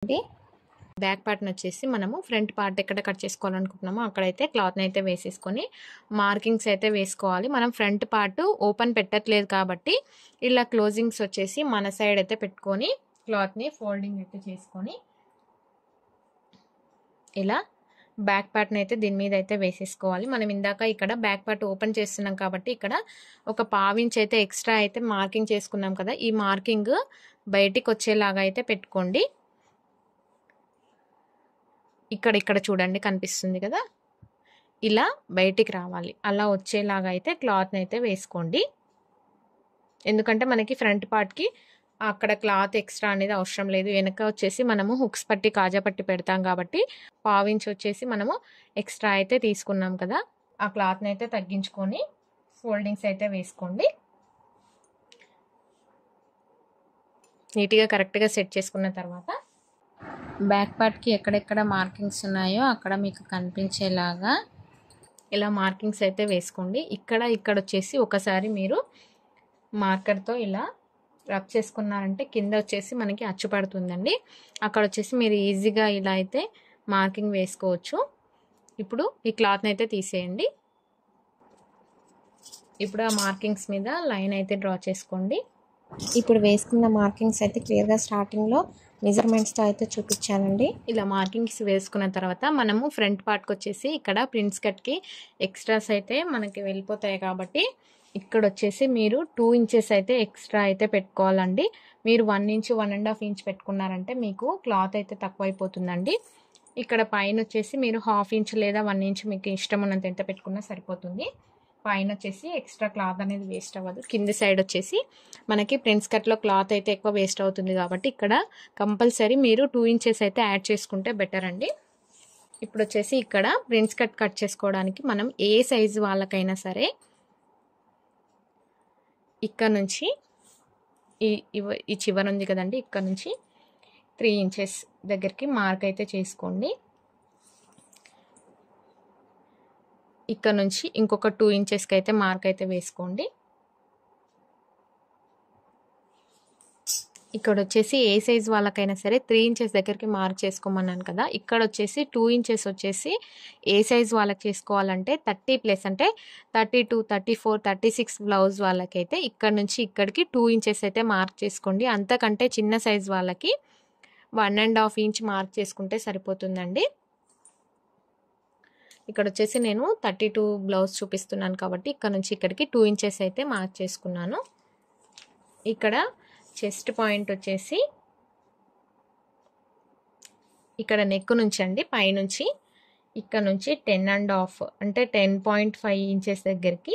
Back పార్ట్ని వచ్చేసి మనము ఫ్రంట్ పార్ట్ ఎక్కడ కట్ చేసుకోవాలనుకుంటున్నామో అక్కడైతే క్లాత్ని అయితే వేసేసుకొని మార్కింగ్స్ అయితే వేసుకోవాలి. మనం ఫ్రంట్ పార్ట్ ఓపెన్ పెట్టట్లేదు కాబట్టి ఇలా క్లోజింగ్స్ వచ్చేసి మన సైడ్ అయితే పెట్టుకొని క్లాత్ని ఫోల్డింగ్ అయితే చేసుకొని ఇలా బ్యాక్ పార్ట్ని అయితే దీని మీద అయితే వేసేసుకోవాలి. మనం ఇందాక ఇక్కడ బ్యాక్ పార్ట్ ఓపెన్ చేస్తున్నాం కాబట్టి ఇక్కడ ఒక పావించ్ అయితే ఎక్స్ట్రా అయితే మార్కింగ్ చేసుకున్నాం కదా, ఈ మార్కింగ్ బయటికి వచ్చేలాగా అయితే పెట్టుకోండి. ఇక్కడ చూడండి కనిపిస్తుంది కదా, ఇలా బయటికి రావాలి. అలా వచ్చేలాగా అయితే క్లాత్ని అయితే వేసుకోండి. ఎందుకంటే మనకి ఫ్రంట్ పార్ట్కి అక్కడ క్లాత్ ఎక్స్ట్రా అనేది అవసరం లేదు. వెనక వచ్చేసి మనము హుక్స్ పట్టి కాజా పట్టి పెడతాం కాబట్టి పావించి వచ్చేసి మనము ఎక్స్ట్రా అయితే తీసుకున్నాం కదా, ఆ క్లాత్ని అయితే తగ్గించుకొని ఫోల్డింగ్స్ అయితే వేసుకోండి. నీట్గా కరెక్ట్గా సెట్ చేసుకున్న తర్వాత బ్యాక్ పార్ట్కి ఎక్కడెక్కడ మార్కింగ్స్ ఉన్నాయో అక్కడ మీకు కనిపించేలాగా ఇలా మార్కింగ్స్ అయితే వేసుకోండి. ఇక్కడ వచ్చేసి ఒకసారి మీరు మార్కర్తో ఇలా రబ్ చేసుకున్నారంటే కింద వచ్చేసి మనకి అచ్చు పడుతుందండి. అక్కడ వచ్చేసి మీరు ఈజీగా ఇలా అయితే మార్కింగ్ వేసుకోవచ్చు. ఇప్పుడు ఈ క్లాత్ని అయితే తీసేయండి. ఇప్పుడు ఆ మార్కింగ్స్ మీద లైన్ అయితే డ్రా చేసుకోండి. ఇప్పుడు వేసుకున్న మార్కింగ్స్ అయితే క్లియర్గా స్టార్టింగ్లో మెజర్మెంట్స్తో అయితే చూపించానండి. ఇలా మార్కింగ్స్ వేసుకున్న తర్వాత మనము ఫ్రంట్ పార్ట్కి వచ్చేసి ఇక్కడ ప్రిన్స్ కట్కి ఎక్స్ట్రాస్ అయితే మనకి వెళ్ళిపోతాయి కాబట్టి ఇక్కడ వచ్చేసి మీరు 2 ఇంచెస్ అయితే ఎక్స్ట్రా అయితే పెట్టుకోవాలండి. మీరు 1 ఇంచ్ 1.5 ఇంచ్ పెట్టుకున్నారంటే మీకు క్లాత్ అయితే తక్కువ అయిపోతుందండి. ఇక్కడ పైన వచ్చేసి మీరు 1/2 ఇంచ్ లేదా 1 ఇంచ్ మీకు ఇష్టం ఉన్నంత ఎంత పెట్టుకున్నా సరిపోతుంది. పైన వచ్చేసి ఎక్స్ట్రా క్లాత్ అనేది వేస్ట్ అవ్వదు. కింది సైడ్ వచ్చేసి మనకి ప్రిన్స్ కట్లో క్లాత్ అయితే ఎక్కువ వేస్ట్ అవుతుంది కాబట్టి ఇక్కడ కంపల్సరీ మీరు 2 ఇంచెస్ అయితే యాడ్ చేసుకుంటే బెటర్ అండి. ఇప్పుడు వచ్చేసి ఇక్కడ ప్రిన్స్ కట్ చేసుకోవడానికి మనం ఏ సైజు వాళ్ళకైనా సరే ఇక్కడ నుంచి ఈ చివర ఉంది కదండి, ఇక్కడ నుంచి 3 ఇంచెస్ దగ్గరికి మార్క్ అయితే చేసుకోండి. ఇక్కడ నుంచి ఇంకొక 2 ఇంచెస్కి అయితే మార్క్ అయితే వేసుకోండి. ఇక్కడ వచ్చేసి ఏ సైజ్ వాళ్ళకైనా సరే 3 ఇంచెస్ దగ్గరికి మార్క్ చేసుకోమన్నాను కదా, ఇక్కడ వచ్చేసి 2 ఇంచెస్ వచ్చేసి ఏ సైజ్ వాళ్ళకి చేసుకోవాలంటే 30+ అంటే 32, 34, 36 బ్లౌజ్ వాళ్ళకైతే ఇక్కడ నుంచి ఇక్కడికి 2 ఇంచెస్ అయితే మార్క్ చేసుకోండి. అంతకంటే చిన్న సైజ్ వాళ్ళకి 1.5 ఇంచ్ మార్క్ చేసుకుంటే సరిపోతుందండి. ఇక్కడ వచ్చేసి నేను 32 బ్లౌజ్ చూపిస్తున్నాను కాబట్టి ఇక్కడ నుంచి ఇక్కడికి 2 ఇంచెస్ అయితే మార్క్ చేసుకున్నాను. ఇక్కడ చెస్ట్ పాయింట్ వచ్చేసి ఇక్కడ నెక్ నుంచి అండి పైనుంచి ఇక్కడ నుంచి 10.5 అంటే 10.5 ఇంచెస్ దగ్గరికి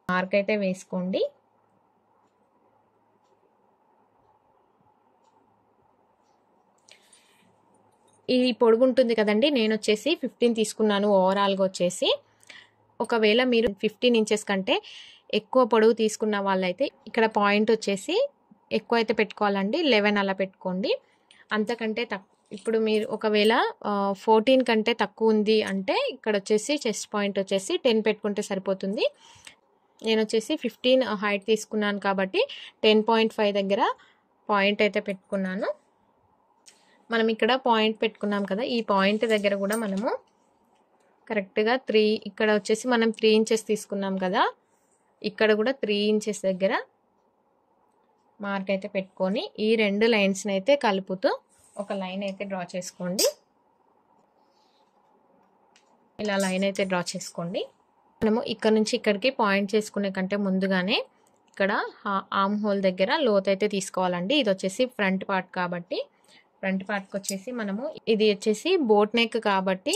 మార్క్ అయితే వేసుకోండి. ఈ పొడుగు ఉంటుంది కదండి, నేను వచ్చేసి 15 తీసుకున్నాను ఓవరాల్గా వచ్చేసి. ఒకవేళ మీరు 15 ఇంచెస్ కంటే ఎక్కువ పొడవు తీసుకున్న వాళ్ళైతే ఇక్కడ పాయింట్ వచ్చేసి ఎక్కువ అయితే పెట్టుకోవాలండి, 11 అలా పెట్టుకోండి. అంతకంటే ఇప్పుడు మీరు ఒకవేళ 14 కంటే తక్కువ ఉంది అంటే ఇక్కడ వచ్చేసి చెస్ట్ పాయింట్ వచ్చేసి 10 పెట్టుకుంటే సరిపోతుంది. నేను వచ్చేసి 15 హైట్ తీసుకున్నాను కాబట్టి 10.5 దగ్గర పాయింట్ అయితే పెట్టుకున్నాను. మనం ఇక్కడ పాయింట్ పెట్టుకున్నాం కదా, ఈ పాయింట్ దగ్గర కూడా మనము కరెక్ట్గా 3 ఇక్కడ వచ్చేసి మనం 3 ఇంచెస్ తీసుకున్నాం కదా, ఇక్కడ కూడా 3 ఇంచెస్ దగ్గర మార్క్ అయితే పెట్టుకొని ఈ 2 లైన్స్ని అయితే కలుపుతూ ఒక లైన్ అయితే డ్రా చేసుకోండి. ఇలా లైన్ అయితే డ్రా చేసుకోండి. మనము ఇక్కడ నుంచి ఇక్కడికి పాయింట్ చేసుకునే కంటే ముందుగానే ఇక్కడ ఆర్మ్ హోల్ దగ్గర లోత్ అయితే తీసుకోవాలండి. ఇది వచ్చేసి ఫ్రంట్ పార్ట్ కాబట్టి ఫ్రంట్ పార్ట్కి వచ్చేసి మనము ఇది వచ్చేసి బోట్ నెక్ కాబట్టి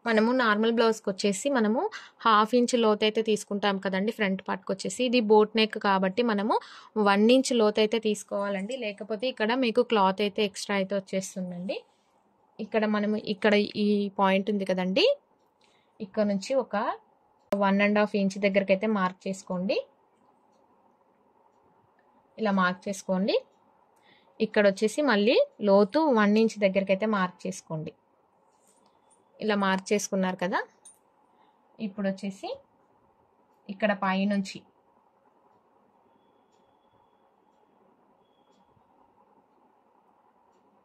మనము నార్మల్ బ్లౌజ్కి వచ్చేసి మనము 1/2 ఇంచ్ లోత్ అయితే తీసుకుంటాం కదండి. ఫ్రంట్ పార్ట్కి వచ్చేసి ఇది బోట్ నెక్ కాబట్టి మనము 1 ఇంచ్ లోత్ అయితే తీసుకోవాలండి. లేకపోతే ఇక్కడ మీకు క్లాత్ అయితే ఎక్స్ట్రా అయితే వచ్చేస్తుందండి. ఇక్కడ మనము ఇక్కడ ఈ పాయింట్ ఉంది కదండి, ఇక్కడ నుంచి ఒక 1.5 ఇంచ్ దగ్గరికి అయితే మార్క్ చేసుకోండి. ఇలా మార్క్ చేసుకోండి. ఇక్కడ వచ్చేసి మళ్ళీ లోతు 1 ఇంచ్ దగ్గరికి అయితే మార్క్ చేసుకోండి. ఇలా మార్క్ చేసుకున్నారు కదా, ఇప్పుడు వచ్చేసి ఇక్కడ పైనుంచి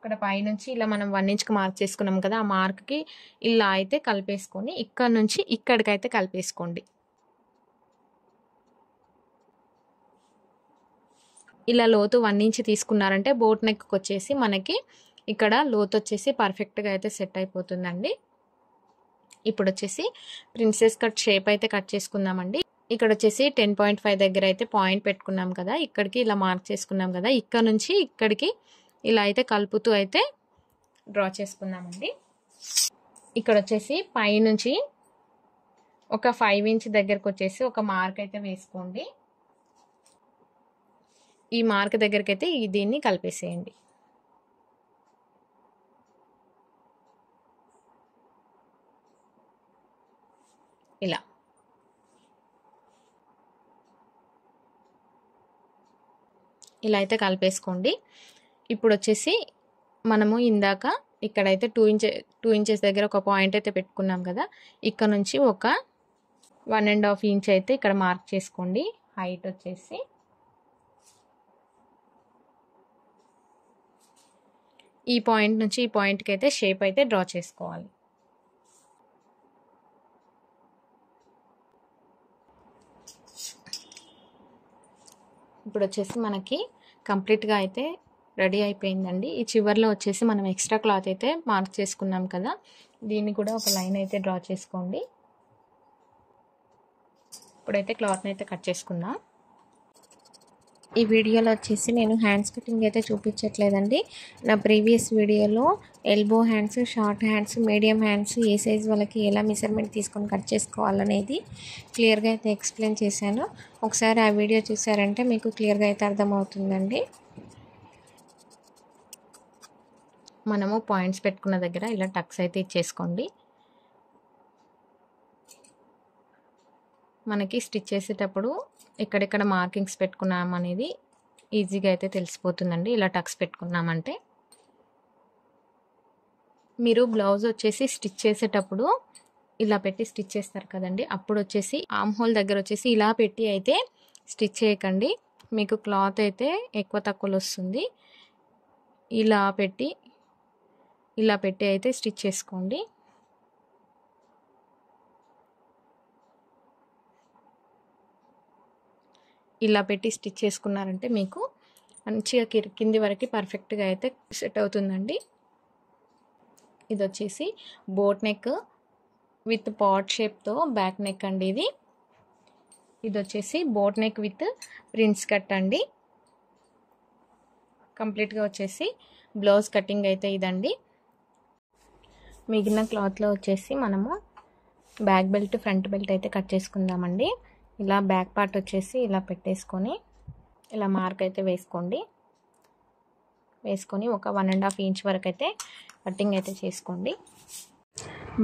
ఇక్కడ పైనుంచి ఇలా మనం 1 ఇంచ్కి మార్క్ చేసుకున్నాం కదా, ఆ మార్క్కి ఇలా అయితే కలిపేసుకొని ఇక్కడ నుంచి ఇక్కడికైతే కలిపేసుకోండి. ఇలా లోతు 1 ఇంచ్ తీసుకున్నారంటే బోట్ నెక్కి వచ్చేసి మనకి ఇక్కడ లోతు వచ్చేసి పర్ఫెక్ట్గా అయితే సెట్ అయిపోతుందండి. ఇప్పుడు వచ్చేసి ప్రిన్సెస్ కట్ షేప్ అయితే కట్ చేసుకుందామండి. ఇక్కడ వచ్చేసి 10.5 దగ్గర అయితే పాయింట్ పెట్టుకున్నాం కదా, ఇక్కడికి ఇలా మార్క్ చేసుకున్నాం కదా, ఇక్కడ నుంచి ఇక్కడికి ఇలా అయితే కలుపుతూ అయితే డ్రా చేసుకుందామండి. ఇక్కడ వచ్చేసి పైనుంచి ఒక 5 ఇంచ్ దగ్గరకు వచ్చేసి ఒక మార్క్ అయితే వేసుకోండి. ఈ మార్క్ దగ్గరికి అయితే దీన్ని కలిపేసేయండి. ఇలా అయితే కలిపేసుకోండి. ఇప్పుడు వచ్చేసి మనము ఇందాక ఇక్కడైతే 2 ఇంచెస్ దగ్గర ఒక పాయింట్ అయితే పెట్టుకున్నాం కదా, ఇక్కడ నుంచి ఒక 1.5 ఇంచ్ అయితే ఇక్కడ మార్క్ చేసుకోండి. హైట్ వచ్చేసి ఈ పాయింట్ నుంచి ఈ పాయింట్కి అయితే షేప్ అయితే డ్రా చేసుకోవాలి. ఇప్పుడు వచ్చేసి మనకి కంప్లీట్గా అయితే రెడీ అయిపోయిందండి. ఈ చివర్లో వచ్చేసి మనం ఎక్స్ట్రా క్లాత్ అయితే మార్క్ చేసుకున్నాం కదా, దీన్ని కూడా ఒక లైన్ అయితే డ్రా చేసుకోండి. ఇప్పుడైతే క్లాత్ని అయితే కట్ చేసుకుందాం. ఈ వీడియోలో వచ్చేసి నేను హ్యాండ్స్ కటింగ్ అయితే చూపించట్లేదండి. నా ప్రీవియస్ వీడియోలో elbow hands, short hands, medium hands ఏ సైజ్ వాళ్ళకి ఎలా మెజర్మెంట్ తీసుకొని కట్ చేసుకోవాలనేది క్లియర్గా అయితే ఎక్స్ప్లెయిన్ చేశాను. ఒకసారి ఆ వీడియో చూసారంటే మీకు క్లియర్గా అయితే అర్థమవుతుందండి. మనము పాయింట్స్ పెట్టుకున్న దగ్గర ఇలా టక్స్ అయితే ఇచ్చేసుకోండి. మనకి స్టిచ్ చేసేటప్పుడు ఎక్కడెక్కడ మార్కింగ్స్ పెట్టుకున్నాం అనేది ఈజీగా అయితే తెలిసిపోతుందండి. ఇలా టక్స్ పెట్టుకున్నామంటే మీరు బ్లౌజ్ వచ్చేసి స్టిచ్ చేసేటప్పుడు ఇలా పెట్టి స్టిచ్ చేస్తారు కదండి, అప్పుడు వచ్చేసి ఆర్మ్ హోల్ దగ్గర వచ్చేసి ఇలా పెట్టి అయితే స్టిచ్ చేయకండి, మీకు క్లాత్ అయితే ఎక్కువ తక్కువలో వస్తుంది. ఇలా పెట్టి అయితే స్టిచ్ చేసుకోండి. ఇలా పెట్టి స్టిచ్ చేసుకున్నారంటే మీకు మంచిగా కింది వరకు పర్ఫెక్ట్గా అయితే సెట్ అవుతుందండి. ఇది వచ్చేసి బోట్ నెక్ విత్ పాట్ షేప్తో బ్యాక్ నెక్ అండి. ఇది వచ్చేసి boat neck with prince cut అండి. కంప్లీట్గా వచ్చేసి బ్లౌజ్ కటింగ్ అయితే ఇదండి. మిగిలిన క్లాత్లో వచ్చేసి మనము బ్యాక్ బెల్ట్, ఫ్రంట్ బెల్ట్ అయితే కట్ చేసుకుందామండి. ఇలా బ్యాక్ పార్ట్ వచ్చేసి ఇలా పెట్టేసుకొని ఇలా మార్క్ అయితే వేసుకొని ఒక 1.5 ఇంచ్ వరకు అయితే కటింగ్ అయితే చేసుకోండి.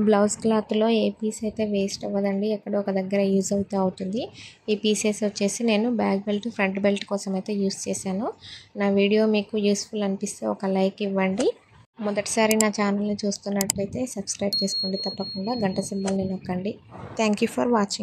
బ్లౌజ్ క్లాత్లో ఏ పీస్ అయితే వేస్ట్ అవ్వదండి, ఎక్కడో ఒక దగ్గర యూజ్ అవుతుంది. ఈ పీసెస్ వచ్చేసి నేను బ్యాక్ బెల్ట్, ఫ్రంట్ బెల్ట్ కోసం అయితే యూజ్ చేశాను. నా వీడియో మీకు యూస్ఫుల్ అనిపిస్తే ఒక లైక్ ఇవ్వండి. మొదటిసారి నా ఛానల్ని చూస్తున్నట్లయితే సబ్స్క్రైబ్ చేసుకోండి, తప్పకుండా గంట సింబల్ని నొక్కండి. Thank you for watching.